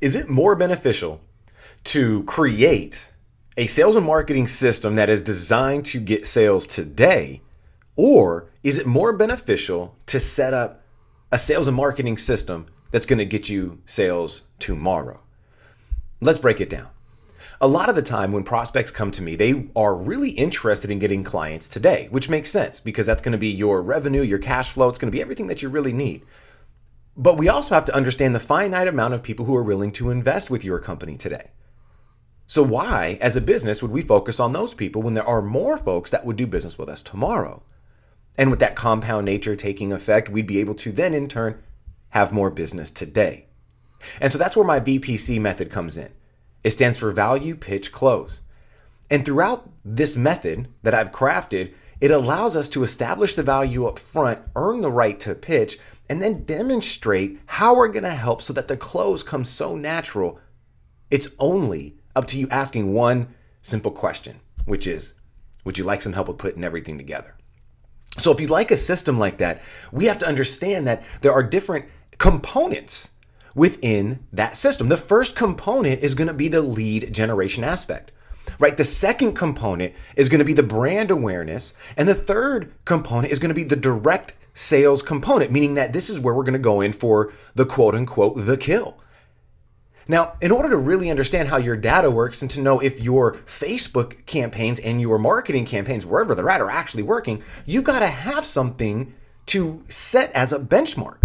Is it more beneficial to create a sales and marketing system that is designed to get sales today, or is it more beneficial to set up a sales and marketing system that's going to get you sales tomorrow? Let's break it down. A lot of the time when prospects come to me, they are really interested in getting clients today, which makes sense because that's going to be your revenue, your cash flow. It's going to be everything that you really need. But we also have to understand the finite amount of people who are willing to invest with your company today. So why, as a business, would we focus on those people when there are more folks that would do business with us tomorrow? And with that compound nature taking effect, we'd be able to then in turn have more business today. And so that's where my VPC method comes in. It stands for value, pitch, close. And throughout this method that I've crafted, it allows us to establish the value up front, earn the right to pitch, and then demonstrate how we're going to help so that the close comes so natural. It's only up to you asking one simple question, which is, would you like some help with putting everything together? So if you'd like a system like that, we have to understand that there are different components within that system. The first component is going to be the lead generation aspect, right? The second component is going to be the brand awareness. And the third component is going to be the direct sales component, meaning that this is where we're going to go in for the quote unquote, the kill. Now, in order to really understand how your data works and to know if your Facebook campaigns and your marketing campaigns, wherever they're at, are actually working, you've got to have something to set as a benchmark.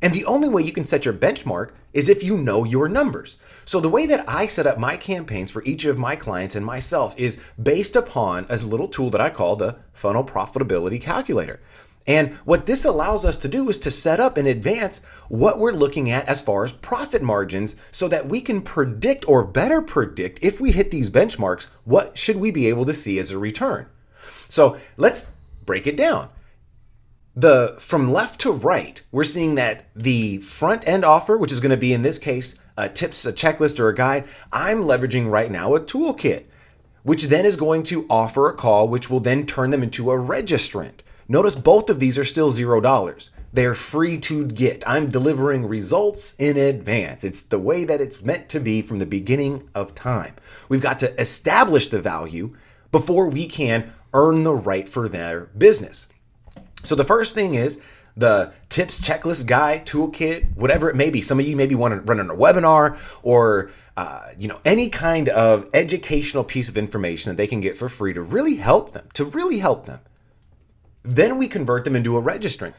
And the only way you can set your benchmark is if you know your numbers. So the way that I set up my campaigns for each of my clients and myself is based upon a little tool that I call the Funnel Profitability Calculator. And what this allows us to do is to set up in advance what we're looking at as far as profit margins so that we can predict or better predict if we hit these benchmarks, what should we be able to see as a return? So let's break it down. From left to right, we're seeing that the front end offer, which is going to be in this case, tips, a checklist or a guide, I'm leveraging right now a toolkit, which then is going to offer a call, which will then turn them into a registrant. Notice both of these are still $0. They're free to get. I'm delivering results in advance. It's the way that it's meant to be from the beginning of time. We've got to establish the value before we can earn the right for their business. So the first thing is the tips, checklist, guide, toolkit, whatever it may be. Some of you maybe want to run on a webinar or any kind of educational piece of information that they can get for free to really help them. Then we convert them into a registrant.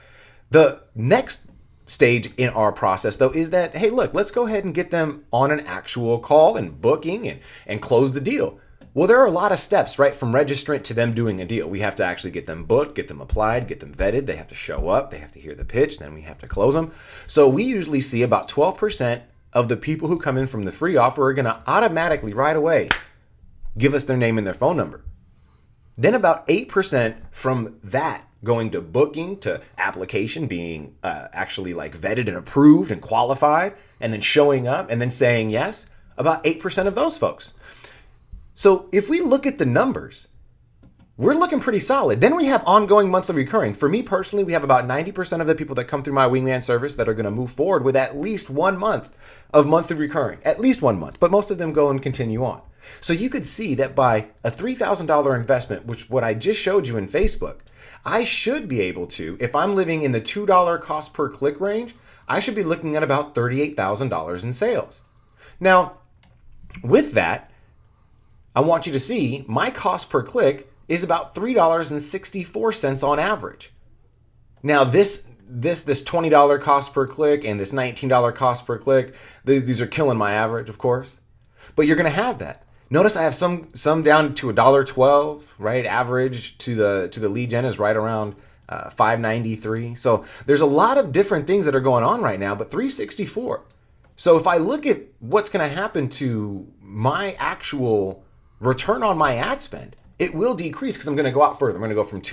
The next stage in our process, though, is that, hey, look, let's go ahead and get them on an actual call and booking and close the deal. Well, there are a lot of steps, right? From registrant to them doing a deal. We have to actually get them booked, get them applied, get them vetted. They have to show up. They have to hear the pitch. Then we have to close them. So we usually see about 12% of the people who come in from the free offer are going to automatically right away give us their name and their phone number. Then about 8% from that going to booking to application being actually like vetted and approved and qualified and then showing up and then saying yes, about 8% of those folks. So if we look at the numbers, we're looking pretty solid. Then we have ongoing monthly recurring. For me personally, we have about 90% of the people that come through my wingman service that are going to move forward with at least 1 month of monthly recurring, at least 1 month, but most of them go and continue on. So you could see that by a $3,000 investment, which what I just showed you in Facebook, I should be able to, if I'm living in the $2 cost per click range, I should be looking at about $38,000 in sales. Now, with that, I want you to see my cost per click is about $3.64 on average. Now this $20 cost per click and this $19 cost per click, these are killing my average, of course. But you're going to have that. Notice I have some down to $1.12, right? Average to the lead gen is right around $5.93. So there's a lot of different things that are going on right now, but $3.64. So if I look at what's going to happen to my actual return on my ad spend, it will decrease because I'm going to go out further. I'm going to go from $2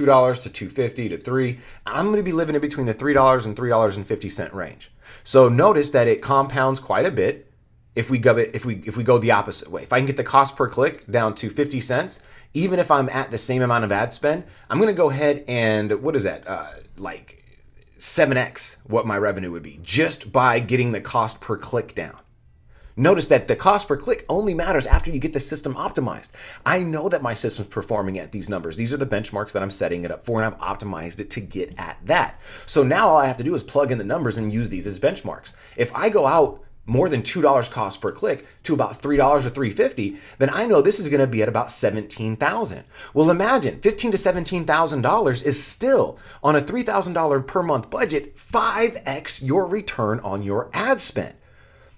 to $2.50 to $3. I'm going to be living in between the $3 and $3.50 range. So notice that it compounds quite a bit if we go the opposite way. If I can get the cost per click down to 50 cents, even if I'm at the same amount of ad spend, I'm going to go ahead and what is that? Like 7x what my revenue would be just by getting the cost per click down. Notice that the cost per click only matters after you get the system optimized. I know that my system's performing at these numbers. These are the benchmarks that I'm setting it up for, and I've optimized it to get at that. So now all I have to do is plug in the numbers and use these as benchmarks. If I go out more than $2 cost per click to about $3 or $3.50, then I know this is going to be at about $17,000. Well, imagine $15,000 to $17,000 is still on a $3,000 per month budget, 5x your return on your ad spend.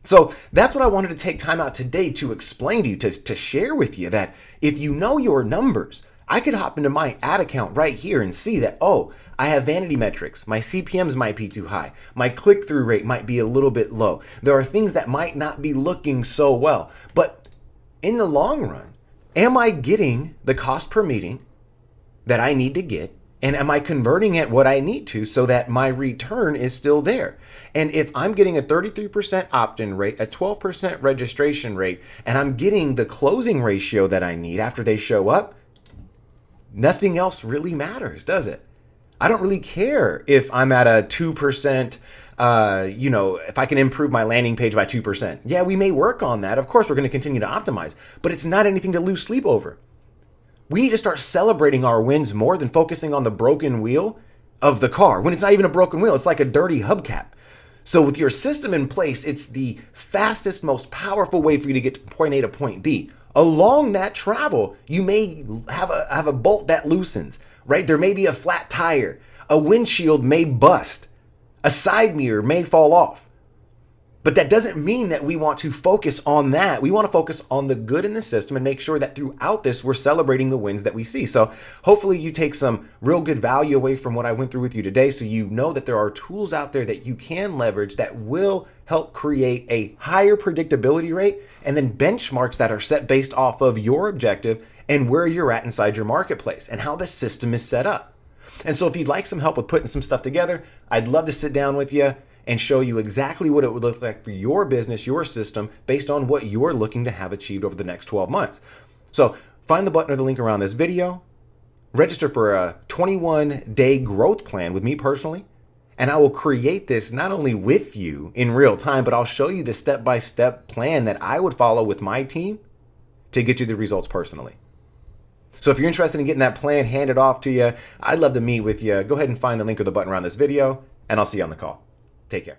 So that's what I wanted to take time out today to explain to you, to share with you, that if you know your numbers, I could hop into my ad account right here and see that, oh, I have vanity metrics. My CPMs might be too high. My click-through rate might be a little bit low. There are things that might not be looking so well. But in the long run, am I getting the cost per meeting that I need to get? And am I converting at what I need to so that my return is still there? And if I'm getting a 33% opt-in rate, a 12% registration rate, and I'm getting the closing ratio that I need after they show up, nothing else really matters, does it? I don't really care if I'm at a 2%, if I can improve my landing page by 2%. Yeah, we may work on that. Of course, we're going to continue to optimize, but it's not anything to lose sleep over. We need to start celebrating our wins more than focusing on the broken wheel of the car. When it's not even a broken wheel, it's like a dirty hubcap. So with your system in place, it's the fastest, most powerful way for you to get to point A to point B. Along that travel, you may have a bolt that loosens, right? There may be a flat tire. A windshield may bust. A side mirror may fall off. But that doesn't mean that we want to focus on that. We want to focus on the good in the system and make sure that throughout this, we're celebrating the wins that we see. So hopefully you take some real good value away from what I went through with you today, so you know that there are tools out there that you can leverage that will help create a higher predictability rate, and then benchmarks that are set based off of your objective and where you're at inside your marketplace and how the system is set up. And so if you'd like some help with putting some stuff together, I'd love to sit down with you and show you exactly what it would look like for your business, your system, based on what you're looking to have achieved over the next 12 months. So find the button or the link around this video, register for a 21-day growth plan with me personally, and I will create this not only with you in real time, but I'll show you the step-by-step plan that I would follow with my team to get you the results personally. So if you're interested in getting that plan handed off to you, I'd love to meet with you. Go ahead and find the link or the button around this video, and I'll see you on the call. Take care.